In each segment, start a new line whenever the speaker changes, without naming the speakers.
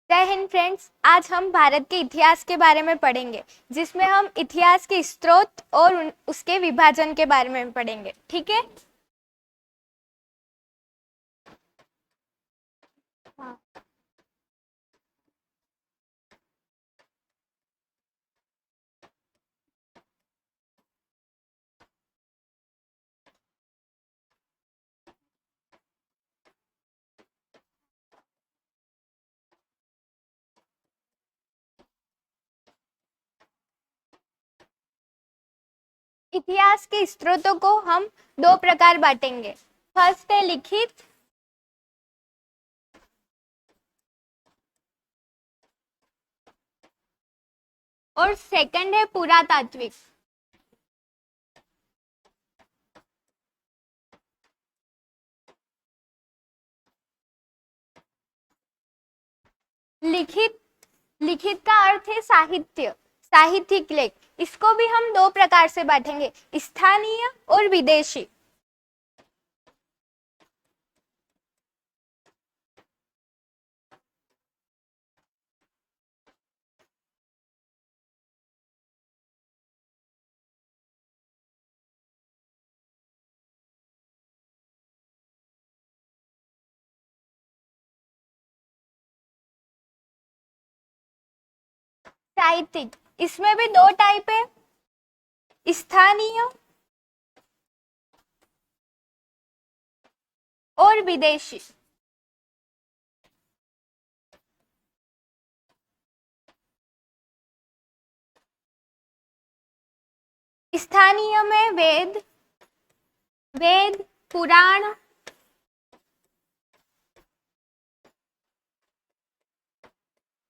जय हिंद फ्रेंड्स। आज हम भारत के इतिहास के बारे में पढ़ेंगे, जिसमें हम इतिहास के स्रोत और उसके विभाजन के बारे में पढ़ेंगे। ठीक है। हाँ। इतिहास के स्रोतों को हम दो प्रकार बांटेंगे। फर्स्ट है लिखित और सेकंड है पुरातात्विक। लिखित लिखित का अर्थ है साहित्य, साहित्यिक लेख। इसको भी हम दो प्रकार से बांटेंगे, स्थानीय और विदेशी। साहित्यिक, इसमें भी दो टाइप है, स्थानीय और विदेशी। स्थानीय में वेद पुराण,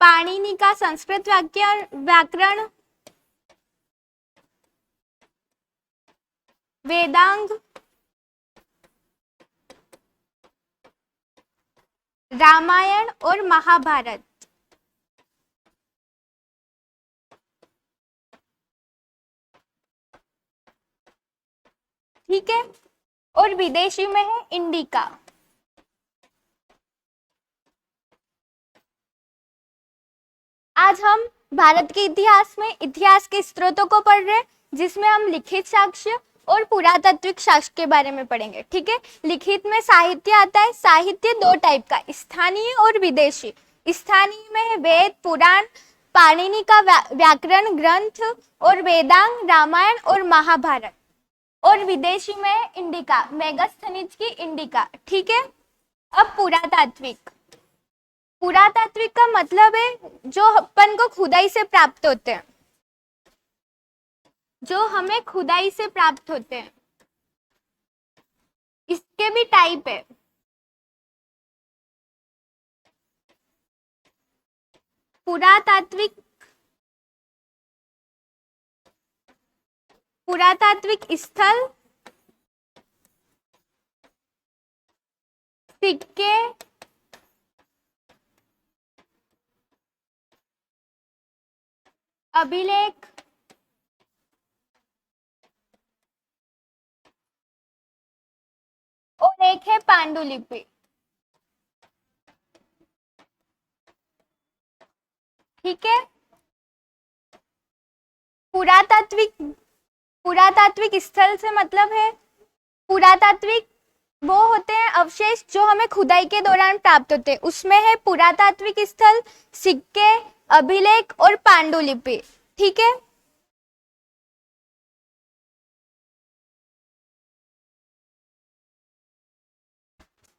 पाणिनि का संस्कृत व्याकरण, वेदांग, रामायण और महाभारत। ठीक है। और विदेशी में है इंडिका। आज हम भारत के इतिहास में इतिहास के स्रोतों को पढ़ रहे हैं, जिसमें हम लिखित साक्ष्य और पुरातात्विक साक्ष्य के बारे में पढ़ेंगे। ठीक है। लिखित में साहित्य आता है। साहित्य दो टाइप का, स्थानीय और विदेशी। स्थानीय में है वेद पुराण, पाणिनि का व्याकरण ग्रंथ और वेदांग, रामायण और महाभारत। और विदेशी में है इंडिका, मेगास्थनीज की इंडिका। ठीक है। अब पुरातात्विक। पुरातात्विक का मतलब है जो अपन को खुदाई से प्राप्त होते हैं, जो हमें खुदाई से प्राप्त होते हैं। इसके भी टाइप है। पुरातात्विक पुरातात्विक स्थल, सिक्के, अभिलेख, और एक है पांडुलिपि। ठीक है। पुरातात्विक पुरातात्विक स्थल से मतलब है, पुरातात्विक वो होते हैं अवशेष जो हमें खुदाई के दौरान प्राप्त होते हैं। उसमें है पुरातात्विक स्थल, सिक्के, अभिलेख और पांडुलिपि। ठीक है।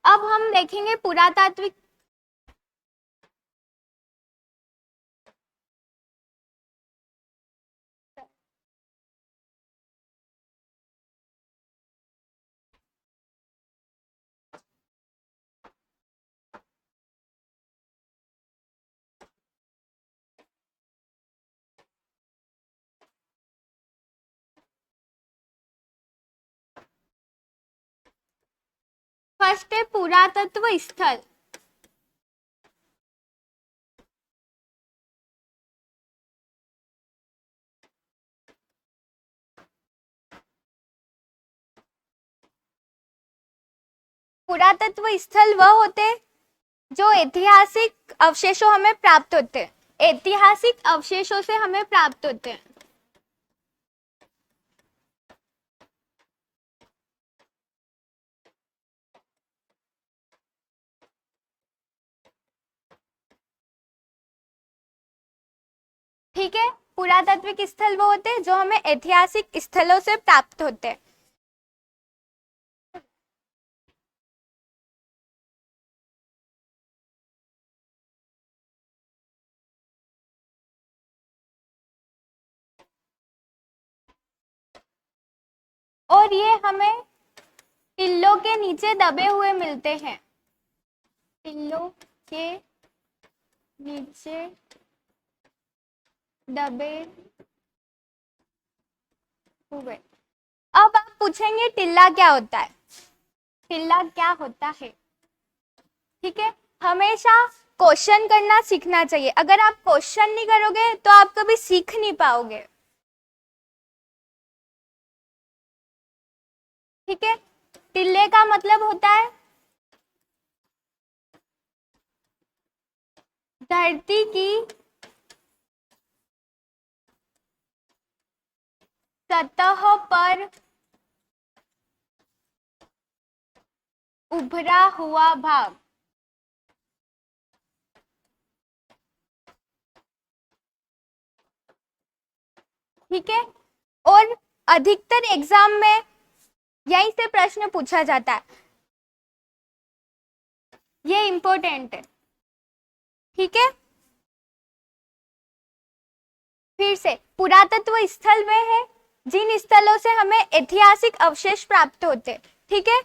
अब हम देखेंगे पुरातात्विक। फर्स्ट है पुरातत्व स्थल। पुरातत्व स्थल वह होते हैं जो ऐतिहासिक अवशेषों हमें प्राप्त होते हैं, ऐतिहासिक अवशेषों से हमें प्राप्त होते हैं। ठीक है, पुरातात्विक स्थल वो होते हैं जो हमें ऐतिहासिक स्थलों से प्राप्त होते हैं। और ये हमें टिल्लों के नीचे दबे हुए मिलते हैं, टिल्लों के नीचे दबे हुए। अब आप पूछेंगे टिल्ला क्या होता है, टिल्ला क्या होता है। ठीक है, हमेशा क्वेश्चन करना सीखना चाहिए। अगर आप क्वेश्चन नहीं करोगे तो आप कभी सीख नहीं पाओगे। ठीक है, टिल्ले का मतलब होता है धरती की सतह पर उभरा हुआ भाग। ठीक है, और अधिकतर एग्जाम में यहीं से प्रश्न पूछा जाता है, ये इंपॉर्टेंट है। ठीक है, फिर से पुरातत्व स्थल वे है जिन स्थलों से हमें ऐतिहासिक अवशेष प्राप्त होते। ठीक है,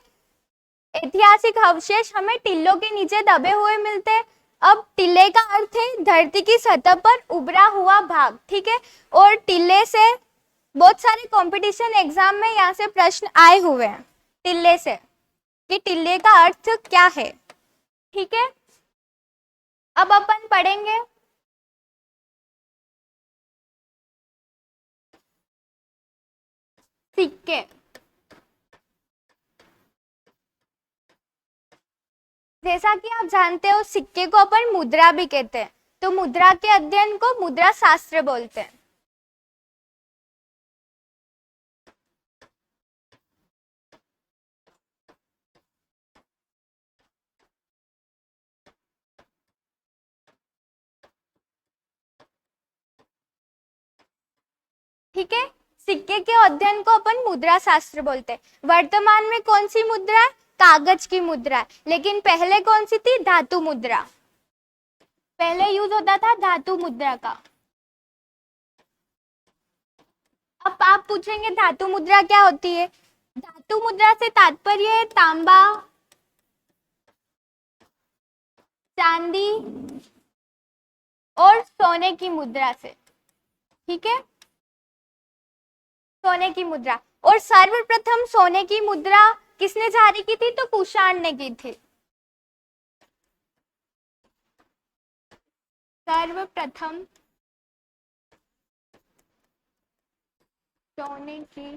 ऐतिहासिक अवशेष हमें टिल्लों के नीचे दबे हुए मिलते हैं। अब टिल्ले का अर्थ है धरती की सतह पर उभरा हुआ भाग। ठीक है, और टिल्ले से बहुत सारे कंपटीशन एग्जाम में यहाँ से प्रश्न आए हुए हैं टिल्ले से, कि टिल्ले का अर्थ क्या है। ठीक है, अब अपन पढ़ेंगे सिक्के। जैसा कि आप जानते हो सिक्के को अपन मुद्रा भी कहते हैं, तो मुद्रा के अध्ययन को मुद्रा शास्त्र बोलते हैं। ठीक है, सिक्के के अध्ययन को अपन मुद्रा शास्त्र बोलते हैं। वर्तमान में कौन सी मुद्रा है? कागज की मुद्रा है, लेकिन पहले कौन सी थी? धातु मुद्रा। पहले यूज होता था धातु मुद्रा का। अब आप पूछेंगे धातु मुद्रा क्या होती है? धातु मुद्रा से तात्पर्य है तांबा, चांदी और सोने की मुद्रा से। ठीक है, सोने की मुद्रा। और सर्वप्रथम सोने की मुद्रा किसने जारी की थी? तो कुषाण ने की थी। सर्वप्रथम सोने की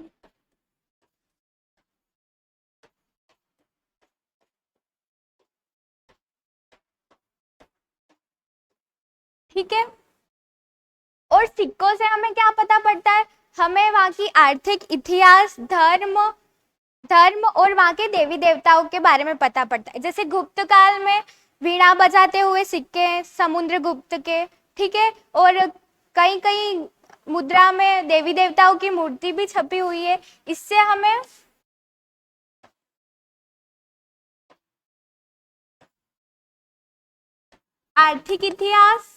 ठीक है, और सिक्कों से हमें क्या पता पड़ता है? हमें वहां की आर्थिक इतिहास, धर्म और वहां के देवी देवताओं के बारे में पता पड़ता है। जैसे गुप्त काल में वीणा बजाते हुए सिक्के समुद्रगुप्त के। ठीक है, और कई कई मुद्रा में देवी देवताओं की मूर्ति भी छपी हुई है। इससे हमें आर्थिक इतिहास,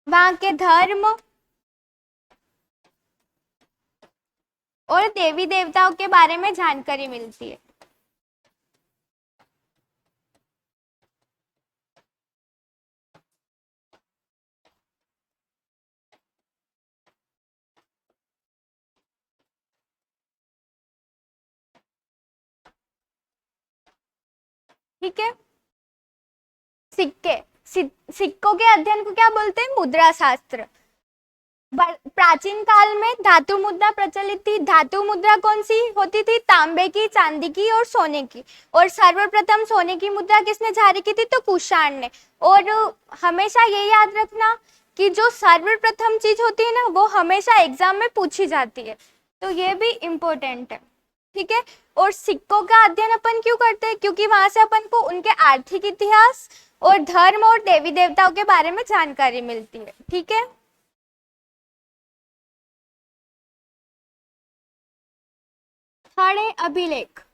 वहां के धर्म और देवी देवताओं के बारे में जानकारी मिलती है। ठीक है, सिक्के सिक्कों के अध्ययन को क्या बोलते हैं? मुद्रा शास्त्र। प्राचीन काल में धातु मुद्रा प्रचलित थी। धातु मुद्रा कौन सी होती थी? तांबे की, चांदी की और सोने की। और सर्वप्रथम सोने की मुद्रा किसने जारी की थी? तो कुषाण ने। और हमेशा ये याद रखना कि जो सर्वप्रथम चीज होती है ना, वो हमेशा एग्जाम में पूछी जाती है, तो ये भी इम्पोर्टेंट है। ठीक है। और सिक्कों का अध्ययन अपन क्यों करते हैं? क्योंकि वहां से अपन को उनके आर्थिक इतिहास और धर्म और देवी देवताओं के बारे में जानकारी मिलती है। ठीक है। थर्ड है अभिलेख।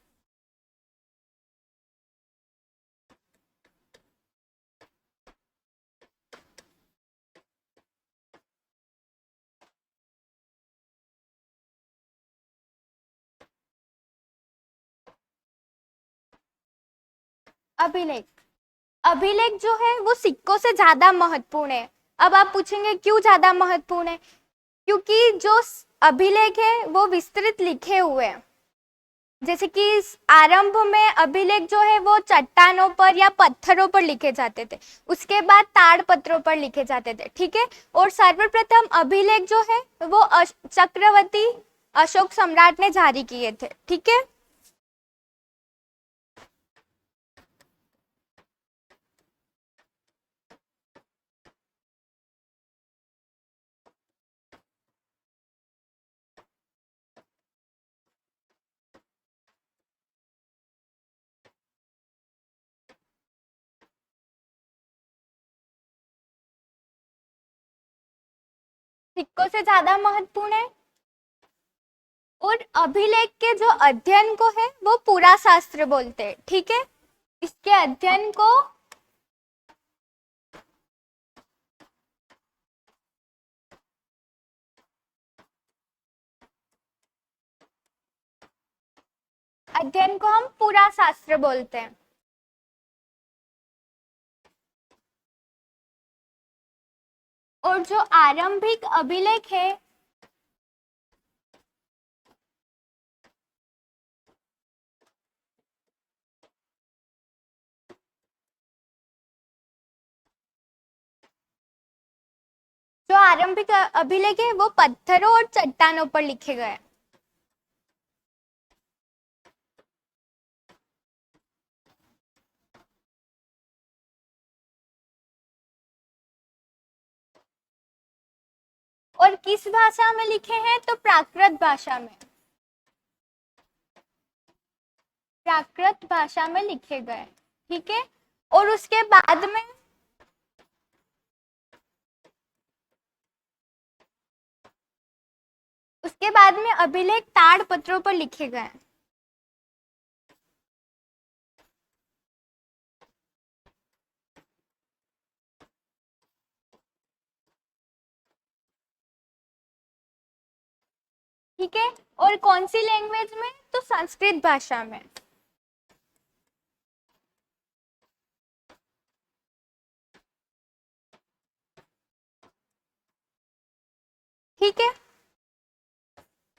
अभिलेख, अभिलेख जो है वो सिक्कों से ज्यादा महत्वपूर्ण है। अब आप पूछेंगे क्यों ज्यादा महत्वपूर्ण है? क्योंकि जो अभिलेख है वो विस्तृत लिखे हुए हैं। जैसे कि आरंभ में अभिलेख जो है वो चट्टानों पर या पत्थरों पर लिखे जाते थे, उसके बाद ताड़पत्रों पर लिखे जाते थे। ठीक है। और सर्वप्रथम अभिलेख जो है वो चक्रवर्ती अशोक सम्राट ने जारी किए थे। ठीक है। सिक्कों से ज्यादा महत्वपूर्ण है। और अभिलेख के जो अध्ययन को है वो पूरा शास्त्र बोलते हैं। ठीक है। इसके अध्ययन को हम पूरा शास्त्र बोलते हैं। और जो आरंभिक अभिलेख है वो पत्थरों और चट्टानों पर लिखे गए। और किस भाषा में लिखे हैं? तो प्राकृत भाषा में। प्राकृत भाषा में लिखे गए। ठीक है। और उसके बाद में अभिलेख ताड़ पत्रों पर लिखे गए। ठीक है। और कौन सी लैंग्वेज में? तो संस्कृत भाषा में। ठीक है।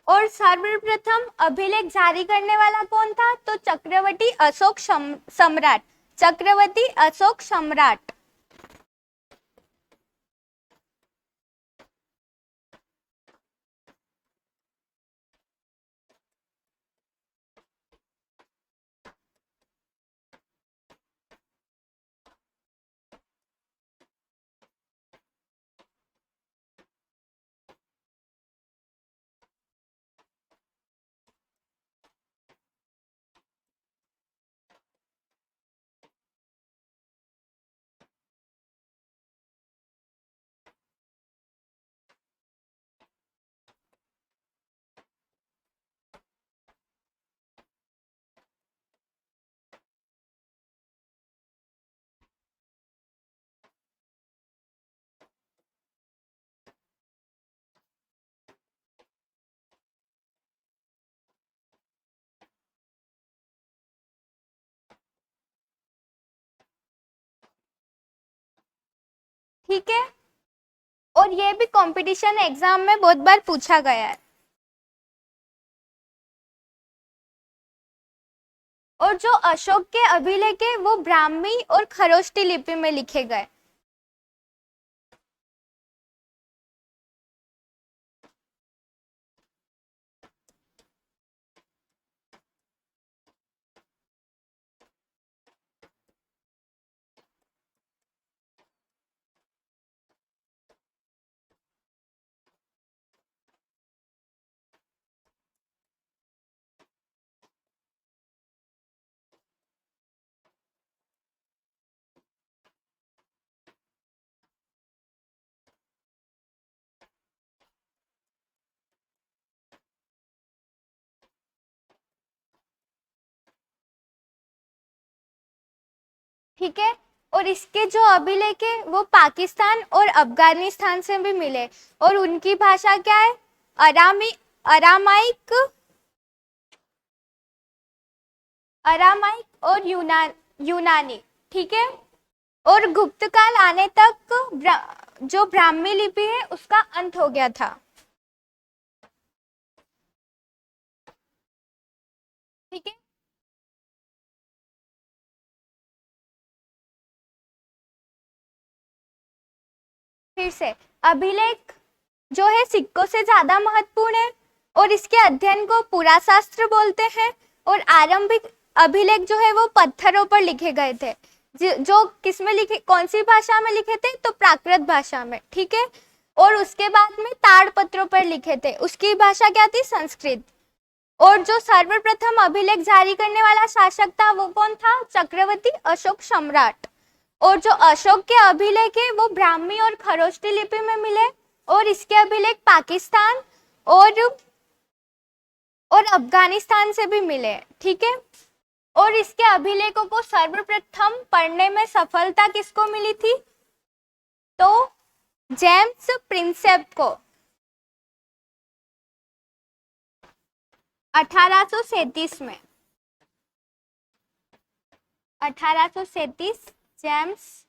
और सर्वप्रथम अभिलेख जारी करने वाला कौन था? तो चक्रवर्ती अशोक सम्राट। चक्रवर्ती अशोक सम्राट। ठीक है। और ये भी कंपटीशन एग्जाम में बहुत बार पूछा गया है। और जो अशोक के अभिलेख है वो ब्राह्मी और खरोष्टी लिपि में लिखे गए। ठीक है। और इसके जो अभिलेख है वो पाकिस्तान और अफगानिस्तान से भी मिले, और उनकी भाषा क्या है, अरामाइक, अरामाइक और यूनानी। ठीक है। और गुप्त काल आने तक जो ब्राह्मी लिपि है उसका अंत हो गया था। ठीक है। फिर से, अभिलेख जो है सिक्कों से ज्यादा महत्वपूर्ण है, और इसके अध्ययन को पुराशास्त्र बोलते हैं। और आरंभिक अभिलेख जो है वो पत्थरों पर लिखे गए थे, जो किसमें लिखे, कौन सी भाषा में लिखे थे, तो प्राकृत भाषा में। ठीक है। और उसके बाद में ताड़पत्रों पर लिखे थे, उसकी भाषा क्या थी, संस्कृत। और जो सर्वप्रथम अभिलेख जारी करने वाला शासक था वो कौन था, चक्रवर्ती अशोक सम्राट। और जो अशोक के अभिलेख है वो ब्राह्मी और खरोष्टी लिपि में मिले, और इसके अभिलेख पाकिस्तान और अफगानिस्तान से भी मिले। ठीक है। और इसके अभिलेखों को सर्वप्रथम पढ़ने में सफलता किसको मिली थी, तो जेम्स प्रिंसेप को 1837 में। 1837 जेम्स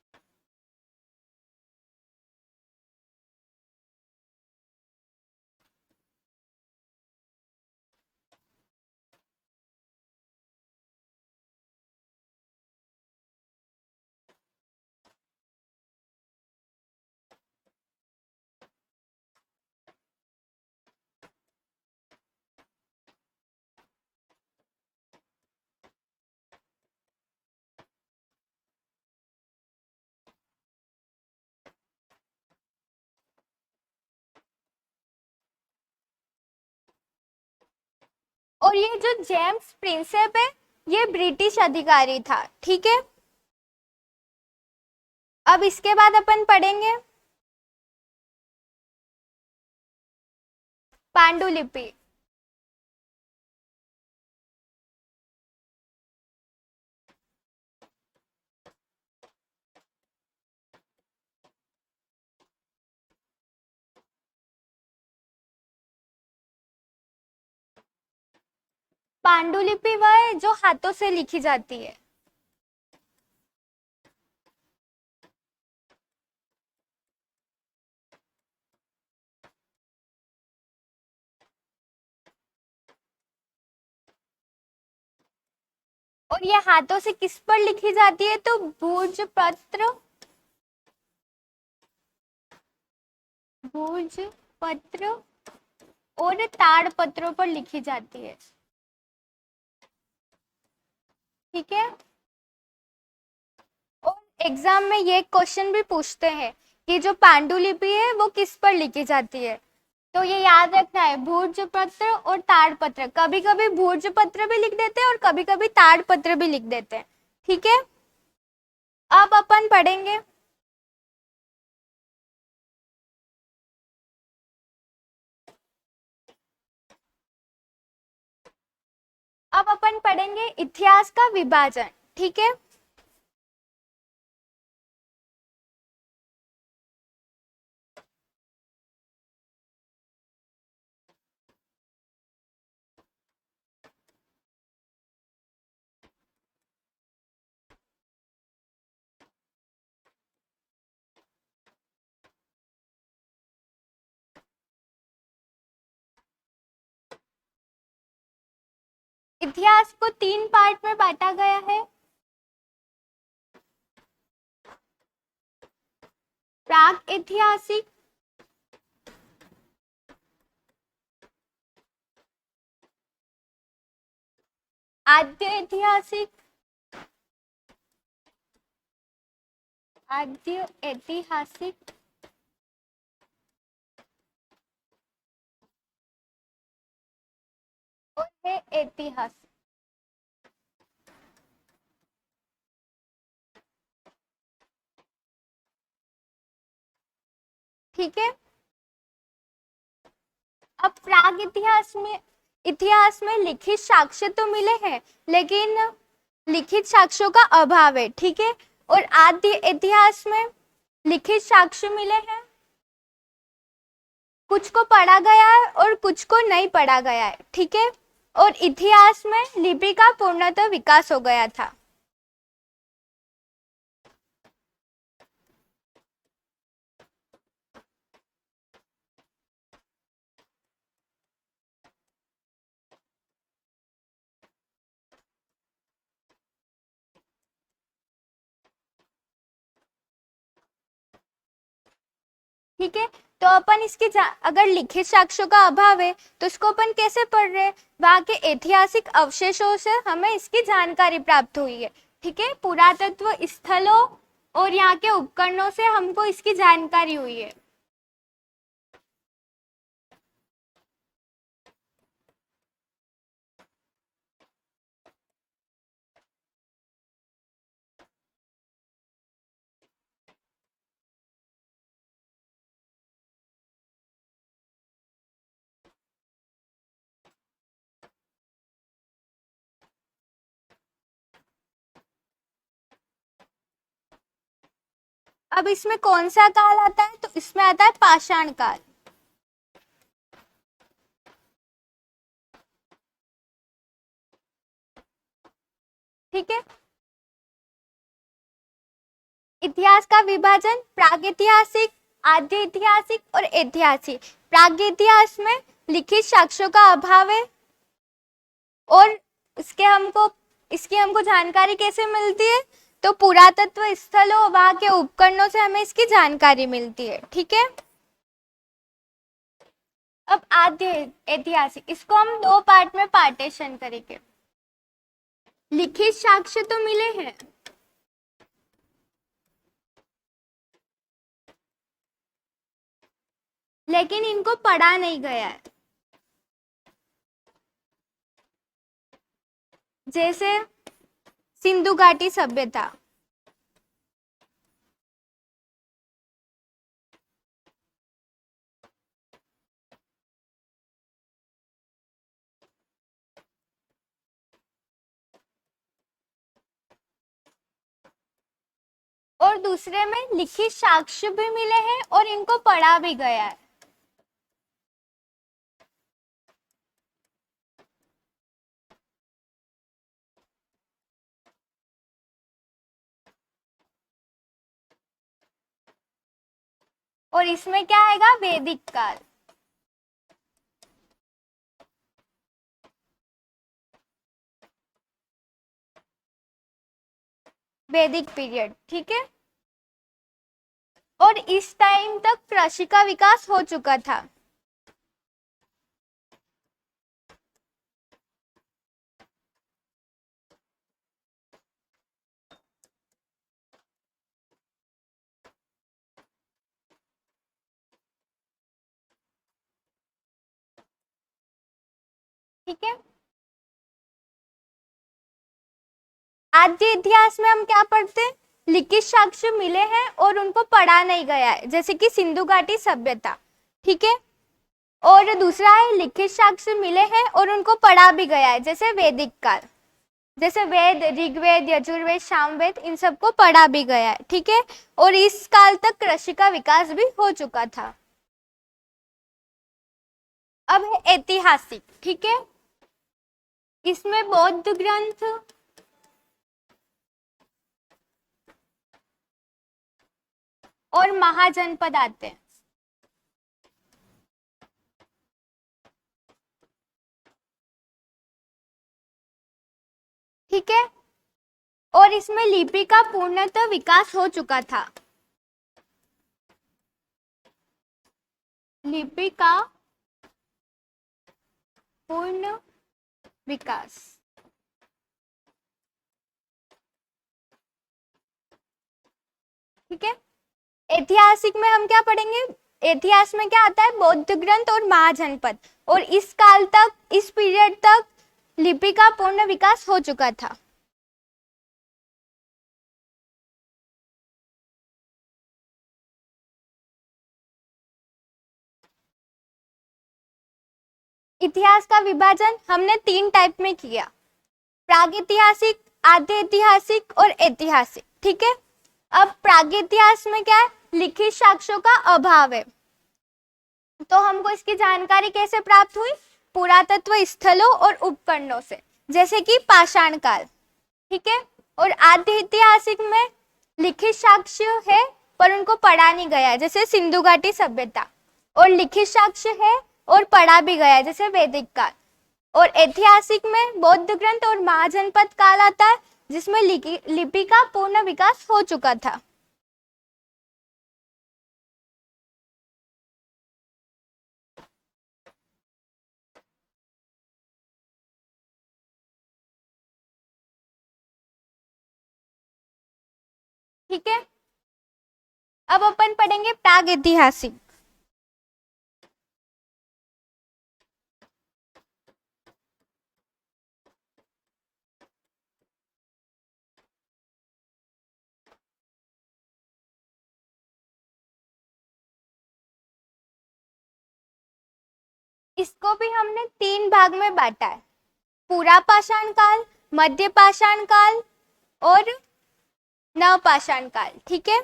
और ये जो जेम्स प्रिंसेप है ये ब्रिटिश अधिकारी था। ठीक है। अब इसके बाद अपन पढ़ेंगे पांडुलिपि। पांडुलिपि वह है जो हाथों से लिखी जाती है। और ये हाथों से किस पर लिखी जाती है, तो भोजपत्र, भोजपत्र और ताड़पत्रों पर लिखी जाती है। ठीक है। और एग्जाम में ये क्वेश्चन भी पूछते हैं कि जो पांडुलिपि है वो किस पर लिखी जाती है, तो ये याद रखना है, भोजपत्र और ताड़पत्र। कभी कभी भोजपत्र भी लिख देते हैं और कभी कभी ताड़पत्र भी लिख देते हैं। ठीक है। अब अपन पढ़ेंगे इतिहास का विभाजन। ठीक है। इतिहास को 3 पार्ट में बांटा गया है, प्राक ऐतिहासिक, आद्य ऐतिहासिक, आद्य ऐतिहासिक और है ऐतिहासिक। ठीक है। अब प्राग इतिहास में लिखित साक्ष्य तो मिले हैं, लेकिन लिखित साक्ष्यों का अभाव है। ठीक है। और आद्य इतिहास में लिखित साक्ष्य मिले हैं। कुछ को पढ़ा गया है और कुछ को नहीं पढ़ा गया है, ठीक है। और इतिहास में लिपि का पूर्णतः विकास हो गया था। ठीक है, तो अपन इसकी अगर लिखित साक्ष्यों का अभाव है तो इसको अपन कैसे पढ़ रहे हैं? वहां के ऐतिहासिक अवशेषों से हमें इसकी जानकारी प्राप्त हुई है, ठीक है। पुरातत्व स्थलों और यहाँ के उपकरणों से हमको इसकी जानकारी हुई है। अब इसमें कौन सा काल आता है? तो इसमें आता है पाषाण काल। ठीक है, इतिहास का विभाजन प्रागैतिहासिक, आद्य ऐतिहासिक और ऐतिहासिक। प्रागैतिहास में लिखित साक्ष्यों का अभाव है और इसकी हमको जानकारी कैसे मिलती है? तो पुरातत्व स्थलों, वहां के उपकरणों से हमें इसकी जानकारी मिलती है, ठीक है। अब आद्य ऐतिहासिक, इसको हम दो पार्ट में पार्टीशन करेंगे। लिखित साक्ष्य तो मिले हैं, लेकिन इनको पढ़ा नहीं गया है। जैसे सिंधु घाटी सभ्यता, और दूसरे में लिखित साक्ष्य भी मिले हैं और इनको पढ़ा भी गया है। और इसमें क्या आएगा? वैदिक काल। वैदिक पीरियड, ठीक है। और इस टाइम तक कृषि का विकास हो चुका था। ठीक है, आद्य इतिहास में हम क्या पढ़ते हैं? लिखित साक्ष्य मिले हैं और उनको पढ़ा नहीं गया है, जैसे कि सिंधु घाटी सभ्यता, ठीक है। और दूसरा है लिखित साक्ष्य मिले हैं और उनको पढ़ा भी गया है, जैसे वैदिक काल, जैसे वेद, ऋग्वेद, यजुर्वेद, सामवेद, इन सबको पढ़ा भी गया है, ठीक है। और इस काल तक कृषि का विकास भी हो चुका था। अब है ऐतिहासिक, ठीक है। इसमें बौद्ध ग्रंथ, और महाजनपद आते हैं। ठीक है, और इसमें लिपि का पूर्णतः विकास हो चुका था। लिपि का पूर्ण विकास, ठीक है। ऐतिहासिक में हम क्या पढ़ेंगे? इतिहास में क्या आता है? बौद्ध ग्रंथ और महाजनपद। और इस काल तक, इस पीरियड तक लिपि का पूर्ण विकास हो चुका था। इतिहास का विभाजन हमने 3 टाइप में किया, प्रागैतिहासिक, आद्य ऐतिहासिक और ऐतिहासिक, ठीक है। अब प्रागैतिहास में क्या है, लिखित साक्ष्यों का अभाव है, तो हमको इसकी जानकारी कैसे प्राप्त हुई, पुरातत्व स्थलों और उपकरणों से, जैसे कि पाषाण काल, ठीक है। और आद्य ऐतिहासिक में लिखित साक्ष्य है पर उनको पढ़ा नहीं गया, जैसे सिंधु घाटी सभ्यता, और लिखित साक्ष्य है और पढ़ा भी गया, जैसे वैदिक काल। और ऐतिहासिक में बौद्ध ग्रंथ और महाजनपद काल आता है, जिसमें लिपि का पूर्ण विकास हो चुका था। ठीक है, अब अपन पढ़ेंगे प्राग ऐतिहासिक। इसको भी हमने 3 भाग में बांटा है, पूरा पाषाण काल, मध्य पाषाण काल और नवपाषाण काल, ठीक है।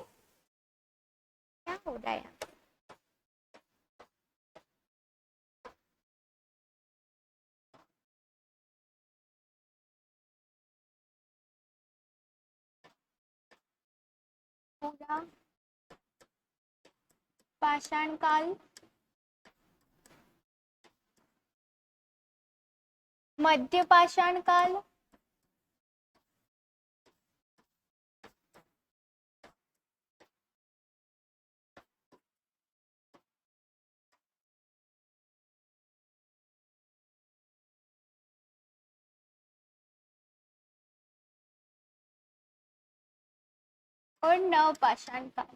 क्या हो रहा है यहाँ? पूरा पाषाण काल, मध्य पाषाण काल और नवपाषाण काल।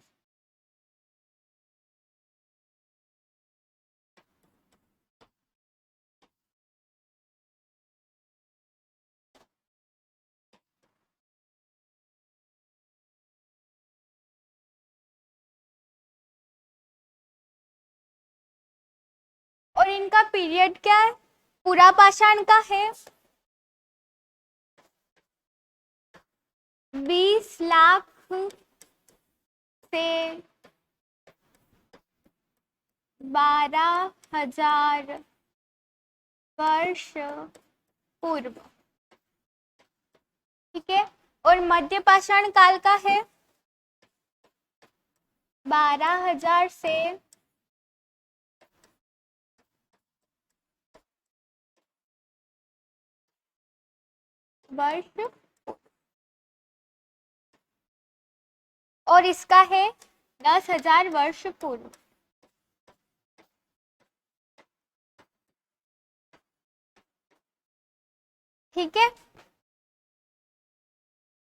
और इनका पीरियड क्या है, पूरा पाषाण का है 20 लाख से 12,000 वर्ष पूर्व, ठीक है। और मध्य पाषाण काल का है 12,000 से वर्ष, और इसका है 10,000 वर्ष पूर्व, ठीक है।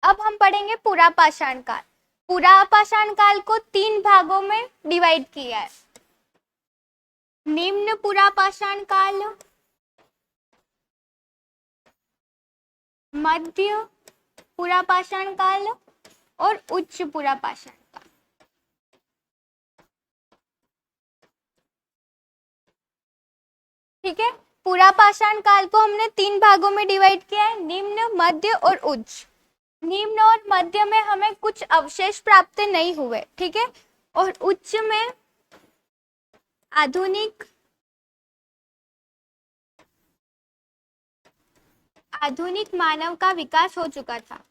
अब हम पढ़ेंगे पूरा पाषाण काल। पूरा पाषाण काल को 3 भागों में डिवाइड किया है, निम्न पूरा पाषाण काल, मध्य पूरा पाषाण काल और उच्च पूरा पाषाण काल, ठीक है। पूरा पाषाण काल को हमने 3 भागों में डिवाइड किया है, निम्न, मध्य और उच्च। निम्न और मध्य में हमें कुछ अवशेष प्राप्त नहीं हुए, ठीक है। और उच्च में आधुनिक मानव का विकास हो चुका था।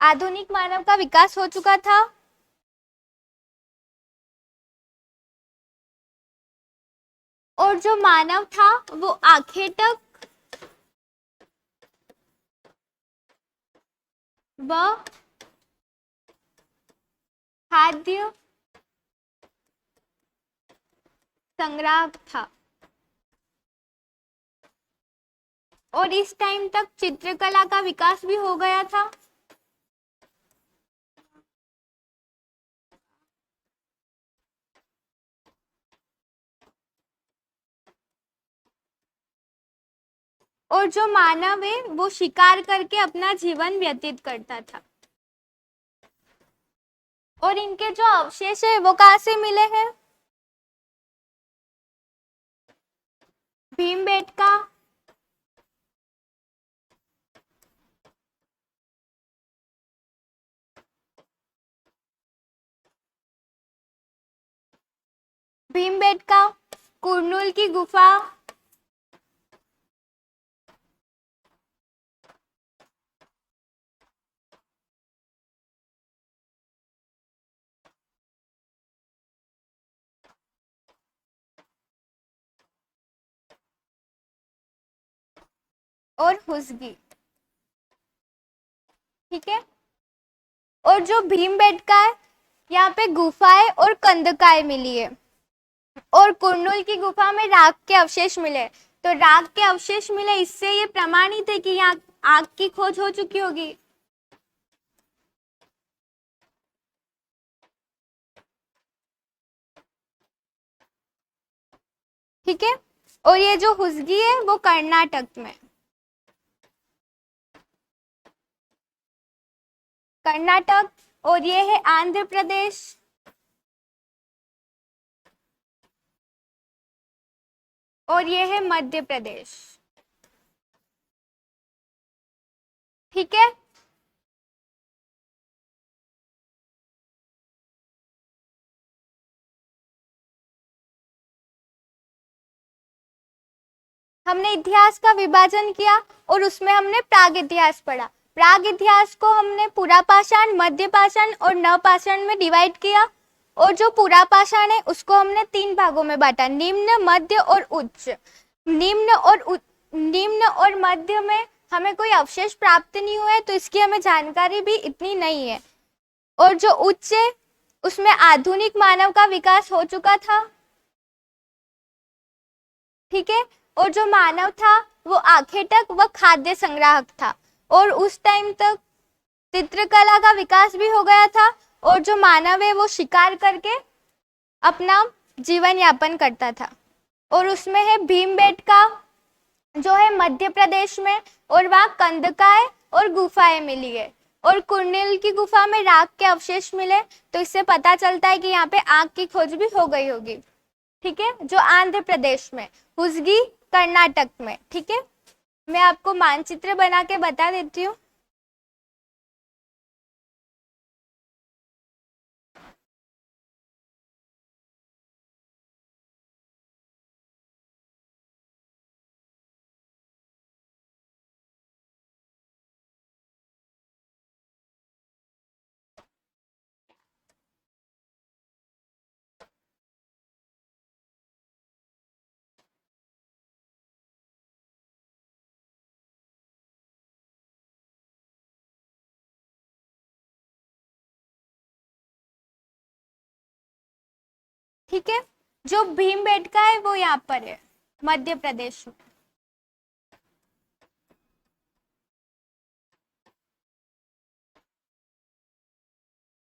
आधुनिक मानव का विकास हो चुका था और जो मानव था वो आखेटक व खाद्य संग्राहक था। और इस टाइम तक चित्रकला का विकास भी हो गया था। और जो मानव है वो शिकार करके अपना जीवन व्यतीत करता था। और इनके जो अवशेष है वो कहाँ से मिले हैं, भीमबेटका, भीमबेटका, कुरनूल की गुफा, और हुसगी। ठीक है। और जो भीमबेटका है, यहाँ पे गुफाएं और कंदकाएं मिली है, और कुरनूल की गुफा में राख के अवशेष मिले। तो राख के अवशेष मिले, इससे ये प्रमाणित है कि यहाँ आग की खोज हो चुकी होगी। ठीक है। और ये जो हुसगी है वो कर्नाटक में, कर्नाटक, और ये है आंध्र प्रदेश, और ये है मध्य प्रदेश। ठीक है। हमने इतिहास का विभाजन किया और उसमें हमने प्राग इतिहास पढ़ा। प्राग इतिहास को हमने पुरापाषाण, मध्य पाषाण और नवपाषाण में डिवाइड किया, और जो पुरापाषाण है उसको हमने 3 भागों में बांटा, निम्न, मध्य और उच्च। निम्न और मध्य में हमें कोई अवशेष प्राप्त नहीं हुए, तो इसकी हमें जानकारी भी इतनी नहीं है। और जो उच्च है उसमें आधुनिक मानव का विकास हो चुका था। ठीक है। और जो मानव था वो आखेटक व खाद्य संग्राहक था, और उस टाइम तक चित्रकला का विकास भी हो गया था, और जो मानव है वो शिकार करके अपना जीवन यापन करता था। और उसमें है भीमबेटका जो है मध्य प्रदेश में, और वहाँ कंदकाएं और गुफाएं मिली है, और कुरनूल की गुफा में राख के अवशेष मिले, तो इससे पता चलता है कि यहाँ पे आग की खोज भी हो गई होगी। ठीक है। जो आंध्र प्रदेश में, हुसगी कर्नाटक में। ठीक है। मैं आपको मानचित्र बना के बता देती हूँ। ठीक है। जो भीमबेटका है वो यहाँ पर है, मध्य प्रदेश में।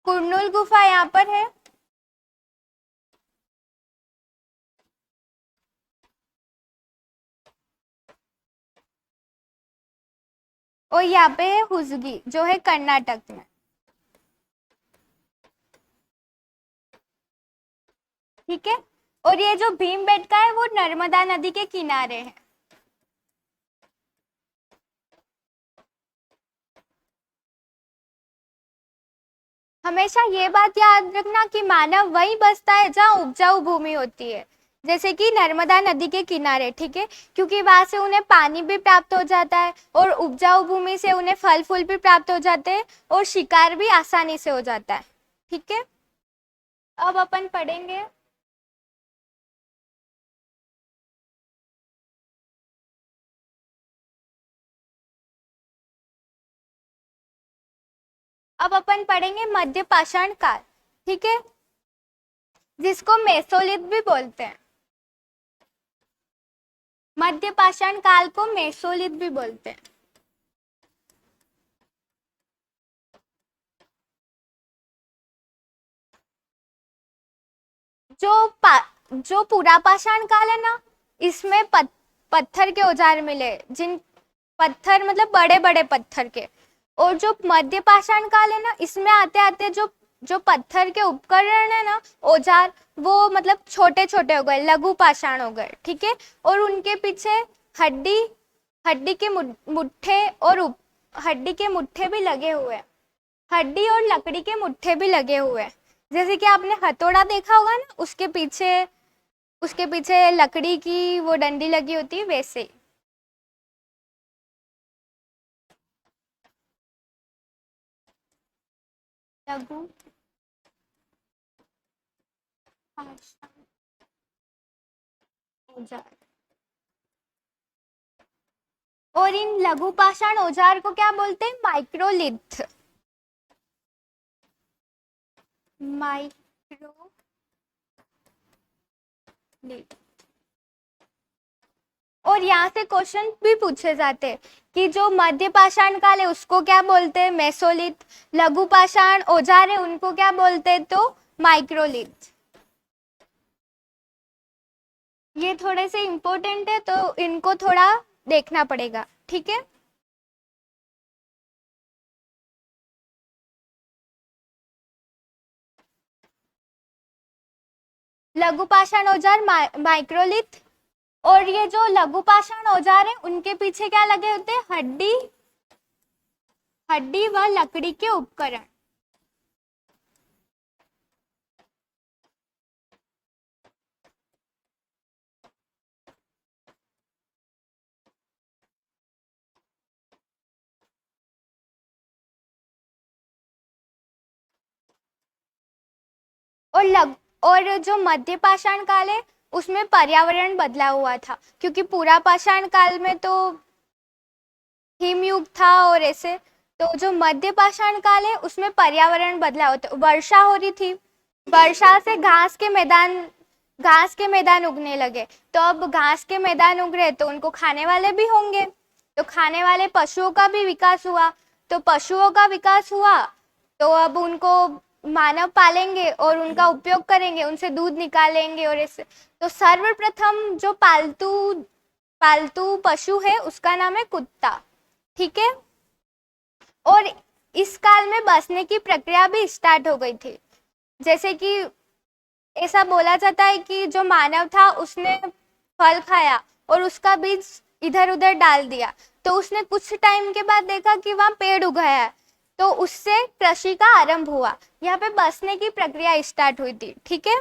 कुरनूल गुफा यहाँ पर है, और यहाँ पे है हुसगी जो है कर्नाटक में। ठीक है। और ये जो भीमबेटका है वो नर्मदा नदी के किनारे है। हमेशा ये बात याद रखना कि मानव वही बसता है जहाँ उपजाऊ भूमि होती है, जैसे कि नर्मदा नदी के किनारे। ठीक है। क्योंकि वहां से उन्हें पानी भी प्राप्त हो जाता है, और उपजाऊ भूमि से उन्हें फल फूल भी प्राप्त हो जाते हैं, और शिकार भी आसानी से हो जाता है। ठीक है। अब अपन पढ़ेंगे मध्य पाषाण काल। ठीक है। जिसको मेसोलिथ भी बोलते हैं। मध्य पाषाण काल को मेसोलिथ भी बोलते हैं। जो पुरापाषाण काल है ना, इसमें पत्थर के औजार मिले, जिन पत्थर मतलब बड़े बड़े पत्थर के। और जो मध्य पाषाण काल है ना, इसमें आते आते जो जो पत्थर के उपकरण है ना, औजार, वो मतलब छोटे छोटे हो गए, लघु पाषाण हो गए, ठीक है। और उनके पीछे हड्डी हड्डी के मुट्ठे और हड्डी के मुट्ठे भी लगे हुए हैं। हड्डी और लकड़ी के मुट्ठे भी लगे हुए हैं। जैसे कि आपने हथौड़ा देखा होगा ना, उसके पीछे लकड़ी की वो डंडी लगी होती है, वैसे ही। लघु पाषाण औजार। और इन लघु पाषाण औजार को क्या बोलते हैं? माइक्रोलिथ। माइक्रोलिथ। और यहाँ से क्वेश्चन भी पूछे जाते हैं कि जो मध्य पाषाण काल है उसको क्या बोलते हैं? मेसोलिथ। लघु पाषाण औजार है उनको क्या बोलते हैं? तो माइक्रोलिथ। ये थोड़े से इम्पोर्टेंट है, तो इनको थोड़ा देखना पड़ेगा, ठीक है। लघु पाषाण औजार माइक्रोलिथ। और ये जो लघु पाषाण औजार है उनके पीछे क्या लगे होते हैं? हड्डी व लकड़ी के उपकरण। और जो मध्य पाषाण काल है उसमें पर्यावरण बदला हुआ था, क्योंकि पूरा पाषाण काल में तो हिमयुग था और ऐसे। तो जो मध्य पाषाण काल है उसमें पर्यावरण बदला होता, वर्षा हो रही थी, वर्षा से घास के मैदान उगने लगे। तो अब घास के मैदान उग रहे तो उनको खाने वाले भी होंगे, तो खाने वाले पशुओं का भी विकास हुआ। तो पशुओं का विकास हुआ तो अब उनको मानव पालेंगे और उनका उपयोग करेंगे, उनसे दूध निकालेंगे और ऐसे। तो सर्वप्रथम जो पालतू पालतू पशु है उसका नाम है कुत्ता, ठीक है। और इस काल में बसने की प्रक्रिया भी स्टार्ट हो गई थी। जैसे कि ऐसा बोला जाता है कि जो मानव था उसने फल खाया और उसका बीज इधर उधर डाल दिया, तो उसने कुछ टाइम के बाद देखा कि वहां पेड़ उगाया है, तो उससे कृषि का आरंभ हुआ। यहाँ पे बसने की प्रक्रिया स्टार्ट हुई थी, ठीक है।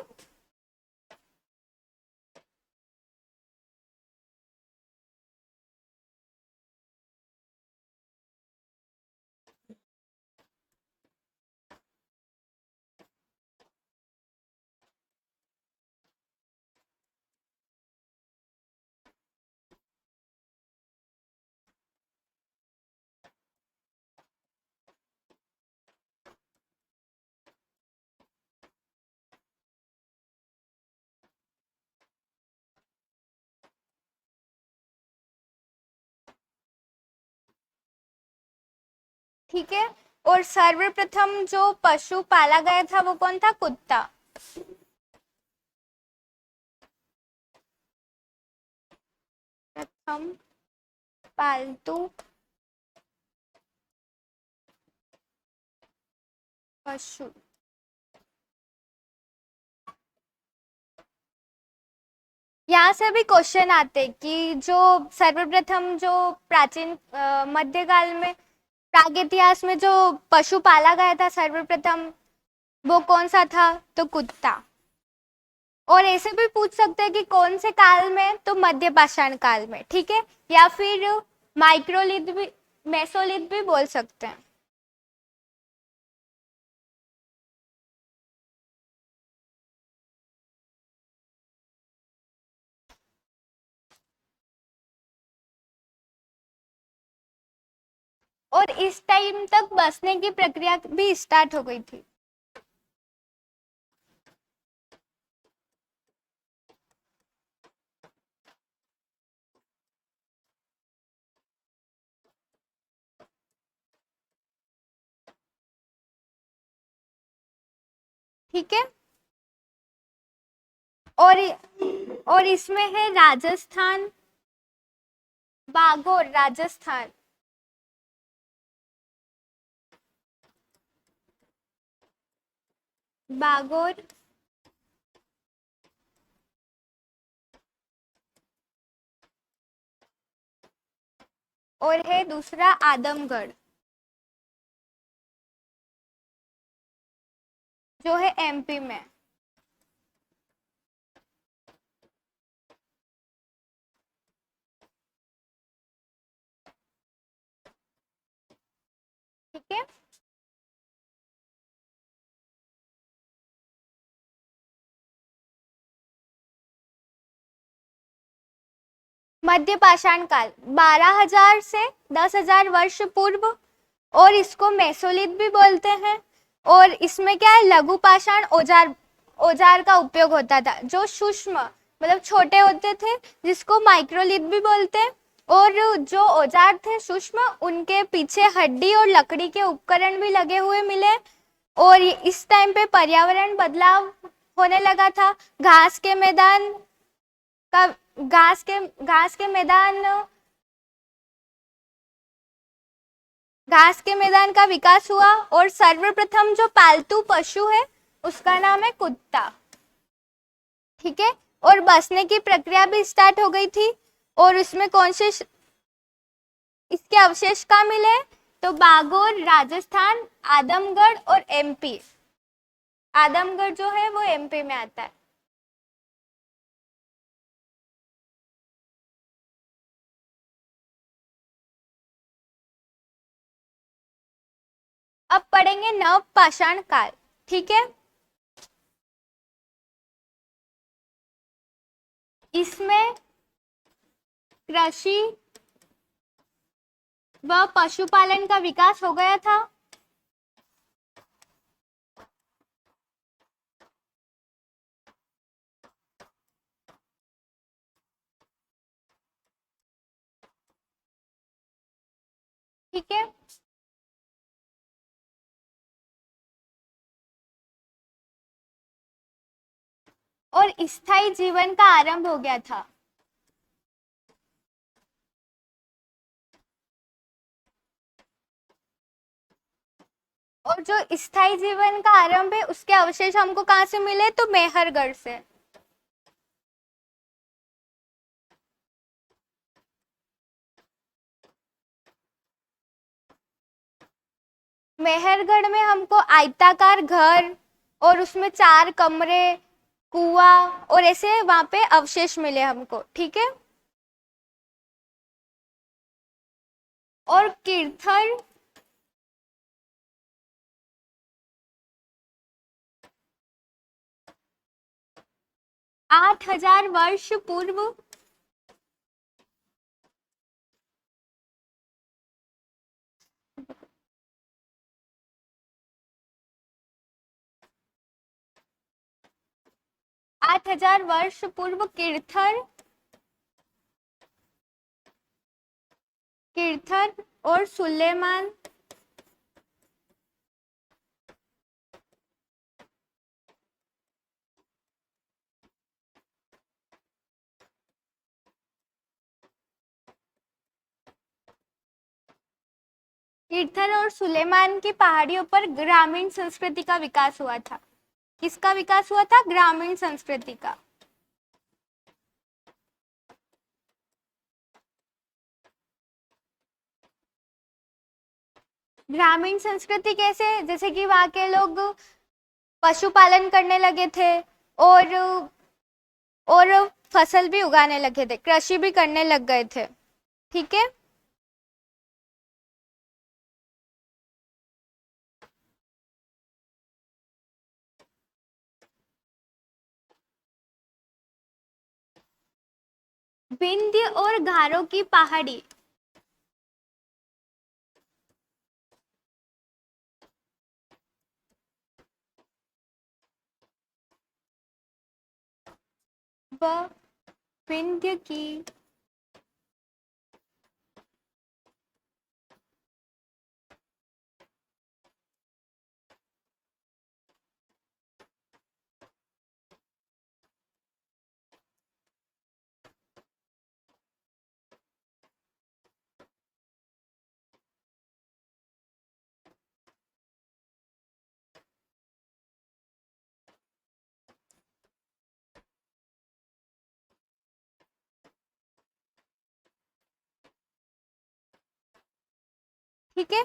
ठीक है। और सर्वप्रथम जो पशु पाला गया था वो कौन था? कुत्ता। प्रथम पालतू पशु। यहाँ से भी क्वेश्चन आते हैं कि जो सर्वप्रथम जो प्राचीन मध्यकाल में प्राग इतिहास में जो पशु पाला गया था सर्वप्रथम, वो कौन सा था? तो कुत्ता। और ऐसे भी पूछ सकते हैं कि कौन से काल में? तो मध्य पाषाण काल में, ठीक है। या फिर माइक्रोलिथ भी, मेसोलिथ भी बोल सकते हैं। और इस टाइम तक बसने की प्रक्रिया भी स्टार्ट हो गई थी। ठीक है। और और इसमें है राजस्थान, बागोर राजस्थान। बागोर और है दूसरा आदमगढ़ जो है एमपी में। ठीक है, मध्य पाषाण काल 12,000 से 10,000 वर्ष पूर्व, और इसको मेसोलिथ भी बोलते हैं। और इसमें क्या है, लघु पाषाण औजार औजार का उपयोग होता था जो सूक्ष्म मतलब छोटे होते थे, जिसको माइक्रोलिथ भी बोलते हैं। और जो औजार थे सूक्ष्म, उनके पीछे हड्डी और लकड़ी के उपकरण भी लगे हुए मिले। और इस टाइम पे पर्यावरण बदलाव होने लगा था। घास के मैदान का घास के मैदान घास के मैदान का विकास हुआ। और सर्वप्रथम जो पालतू पशु है उसका नाम है कुत्ता। ठीक है, और बसने की प्रक्रिया भी स्टार्ट हो गई थी। और उसमें कौन से इसके अवशेष कहाँ मिले, तो बागोर राजस्थान, आदमगढ़ और एमपी। आदमगढ़ जो है वो एमपी में आता है। अब पढ़ेंगे नव पाषाण काल। ठीक है, इसमें कृषि व पशुपालन का विकास हो गया था। ठीक है, और स्थायी जीवन का आरंभ हो गया था। और जो स्थायी जीवन का आरंभ है उसके अवशेष हमको कहाँ से मिले, तो मेहरगढ़ से। मेहरगढ़ में हमको आयताकार घर और उसमें 4 कमरे, कुआं और ऐसे वहां पे अवशेष मिले हमको। ठीक है, और कीर्थर 8,000 वर्ष पूर्व 8,000 वर्ष पूर्व कीर्थर और सुलेमान कीर्तन और सुलेमान की पहाड़ियों पर ग्रामीण संस्कृति का विकास हुआ था। किसका विकास हुआ था, ग्रामीण संस्कृति का। ग्रामीण संस्कृति कैसे, जैसे कि वहां के लोग पशुपालन करने लगे थे और और फसल भी उगाने लगे थे, कृषि भी करने लग गए थे। ठीक है, विंध्य और गारो की पहाड़ी व विंध्य की ठीक है।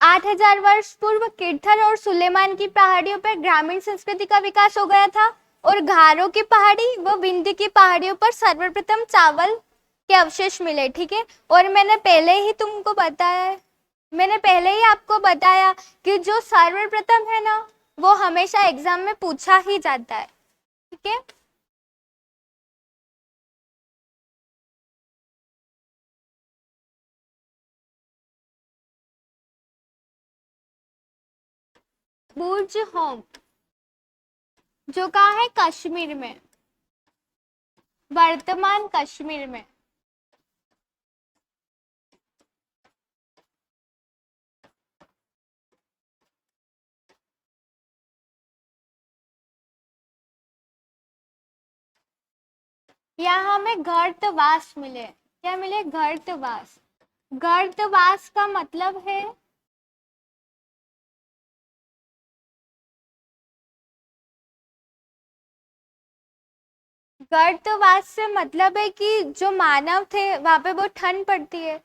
8,000 वर्ष पूर्व किरथर और सुलेमान की पहाड़ियों पर ग्रामीण संस्कृति का विकास हो गया था और घारो की पहाड़ी व विंध्य की पहाड़ियों पर सर्वप्रथम चावल के अवशेष मिले। ठीक है। और मैंने पहले ही आपको बताया कि जो सर्वप्रथम है ना वो हमेशा एग्जाम में पूछा ही जाता है। ठीक है। बुर्ज होम जो कहाँ है, कश्मीर में, वर्तमान कश्मीर में। यहाँ हमें गर्तवास मिले। क्या मिले? गर्तवास। गर्तवास का मतलब है गर्तवास से मतलब है कि जो मानव थे वहां पे बहुत ठंड पड़ती है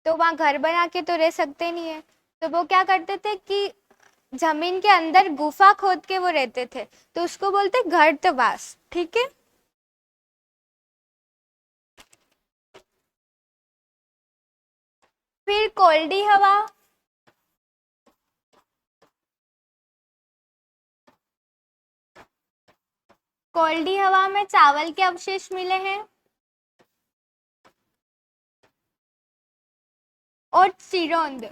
तो वहां घर बना के तो रह सकते नहीं है, तो वो क्या करते थे कि जमीन के अंदर गुफा खोद के वो रहते थे, तो उसको बोलते गर्तवास। ठीक है। फिर कोल्डी हवा। कोल्डी हवा में चावल के अवशेष मिले हैं। और चिरोंद,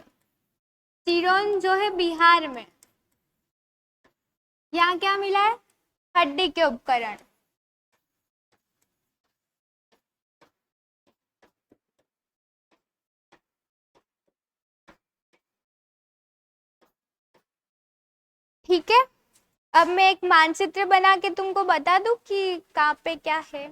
चिरोंद जो है बिहार में, यहाँ क्या मिला है? हड्डी के उपकरण। ठीक है। अब मैं एक मानचित्र बना के तुमको बता दूं कि कहाँ पे क्या है।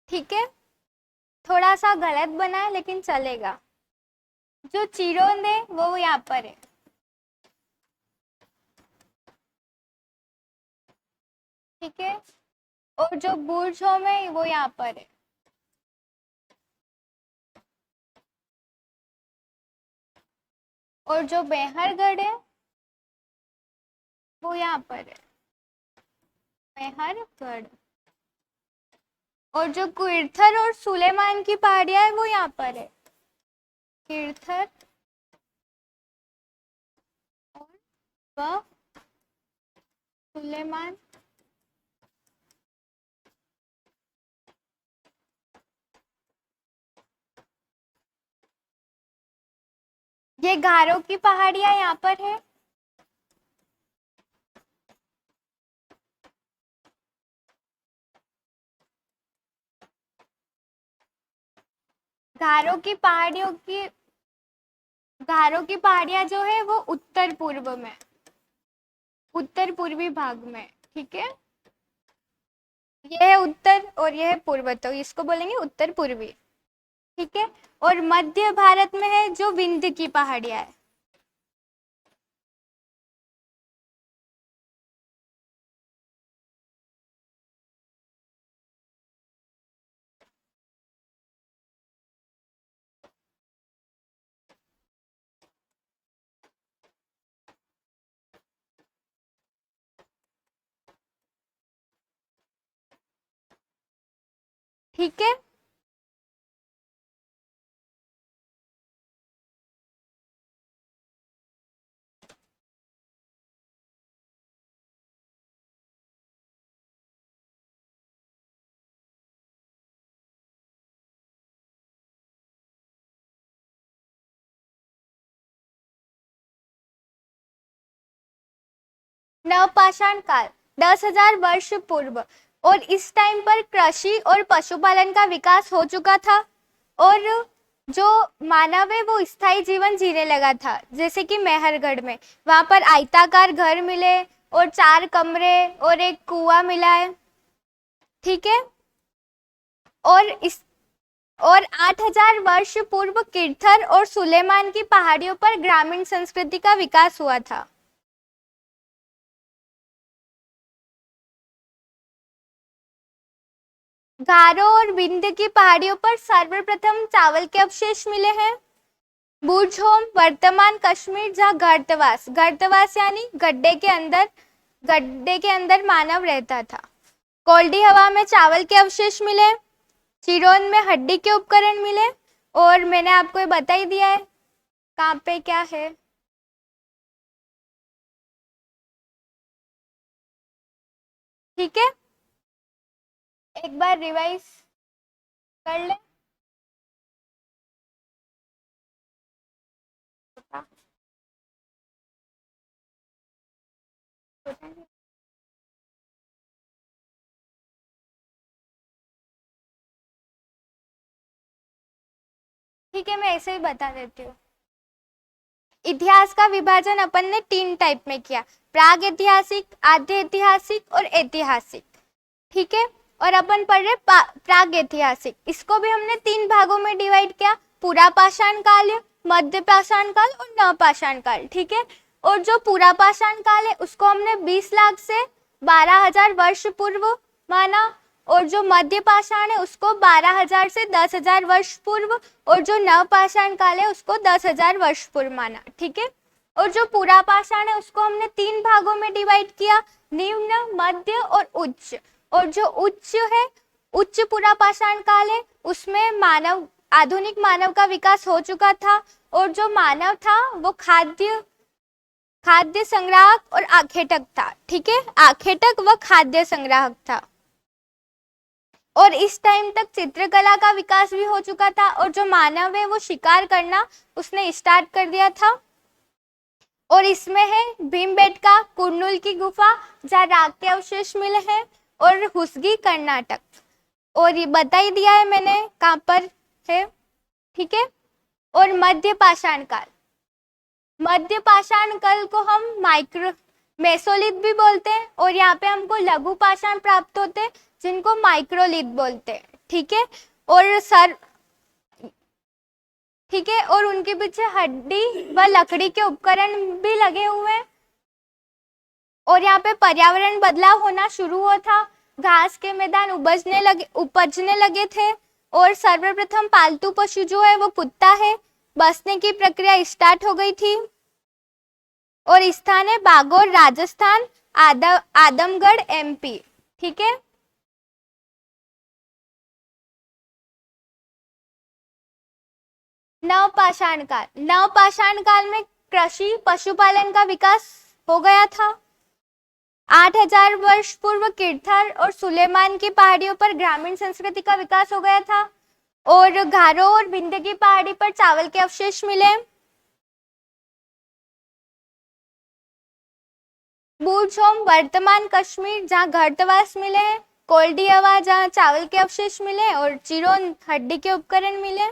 ठीक है। थोड़ा सा गलत बना है लेकिन चलेगा। जो चिरोंद है वो यहाँ पर है। ठीक है। और जो बुर्ज होम है वो यहाँ पर है। और जो बेहरगढ़ है वो यहाँ पर है, बेहरगढ़। और जो किरथर और सुलेमान की पहाड़ियां है वो यहाँ पर है, किरथर और वह सुलेमान। ये गारो की पहाड़ियां यहाँ पर है। गारो की पहाड़ियों की गारो की पहाड़ियां जो है वो उत्तर पूर्व में, उत्तर पूर्वी भाग में। ठीक है। ये है उत्तर और ये है पूर्व, तो इसको बोलेंगे उत्तर पूर्वी। ठीक है। और मध्य भारत में है जो विंध्य की पहाड़ियां है। ठीक है। नवपाषाण काल 10,000 वर्ष पूर्व, और इस टाइम पर कृषि और पशुपालन का विकास हो चुका था और जो मानव है वो स्थायी जीवन जीने लगा था, जैसे कि मेहरगढ़ में वहां पर आयताकार घर मिले और 4 कमरे और एक कुआं मिला है, ठीक है। और इस और 8000 वर्ष पूर्व किर्थर और सुलेमान की पहाड़ियों पर ग्रामीण संस्कृति का विकास हुआ था। गारो और विंध्य की पहाड़ियों पर सर्वप्रथम चावल के अवशेष मिले हैं। बुर्जहोम वर्तमान कश्मीर, जहाँ गर्तवास यानी गड्ढे के अंदर मानव रहता था। कोल्डी हवा में चावल के अवशेष मिले। चिरोन में हड्डी के उपकरण मिले। और मैंने आपको ये बता ही दिया है कहाँ पे क्या है। ठीक है, एक बार रिवाइज कर ले। ठीक है, मैं ऐसे ही बता देती हूँ। इतिहास का विभाजन अपन ने 3 टाइप में किया, प्राग ऐतिहासिक, आद्य ऐतिहासिक और ऐतिहासिक, ठीक है। और अपन पढ़ रहे प्राग ऐतिहासिक, इसको भी हमने 3 भागों में डिवाइड किया, पूरा पाषाण काल, मध्य पाषाण काल और नवपाषाण काल, ठीक है। और जो पूरा पाषाण काल है उसको हमने 20 लाख से 12,000 वर्ष पूर्व माना, और जो मध्य पाषाण है उसको 12,000 से 10,000 वर्ष पूर्व, और जो नवपाषाण काल है उसको 10,000 वर्ष पूर्व माना, ठीक है। और जो पूरा पाषाण है उसको हमने 3 भागों में डिवाइड किया, निम्न, मध्य और उच्च। और जो उच्च है, उच्च पूरा पाषाण काल है, उसमें आधुनिक मानव का विकास हो चुका था, और जो मानव था वो खाद्य संग्राहक और आखेटक था, ठीक है। आखेटक व खाद्य संग्राहक था। और इस टाइम तक चित्रकला का विकास भी हो चुका था, और जो मानव है वो शिकार करना उसने स्टार्ट कर दिया था। और इसमें है भीमबेटका, कुर्नूल की गुफा जहाँ राख के अवशेष मिले हैं, और हुसगी कर्नाटक। और ये बता ही दिया है मैंने कहाँ पर है, ठीक है। और मध्य पाषाण काल, मध्य पाषाण काल को हम मेसोलिथ भी बोलते हैं, और यहाँ पे हमको लघु पाषाण प्राप्त होते हैं जिनको माइक्रोलिथ बोलते हैं, ठीक है। और ठीक है, और उनके पीछे हड्डी व लकड़ी के उपकरण भी लगे हुए हैं। और यहाँ पे पर्यावरण बदलाव होना शुरू हुआ था, घास के मैदान उपजने लगे थे, और सर्वप्रथम पालतू पशु जो है वो कुत्ता है, बसने की प्रक्रिया स्टार्ट हो गई थी। और स्थान है बागोर राजस्थान, आदमगढ़ MP, ठीक है। नवपाषाण काल में कृषि पशुपालन का विकास हो गया था। 8000 वर्ष पूर्व किर्थर और सुलेमान की पहाड़ियों पर ग्रामीण संस्कृति का विकास हो गया था, और गारो और विंध्य की पहाड़ी पर चावल के अवशेष मिले। बुर्जहोम वर्तमान कश्मीर जहाँ गर्तवास मिले हैं, कोल्डी हवा जहाँ चावल के अवशेष मिले, और चिरोन हड्डी के उपकरण मिले।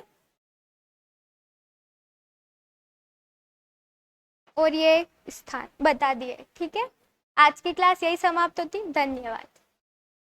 और ये स्थान बता दिए, ठीक है। आज की क्लास यही समाप्त होती। धन्यवाद।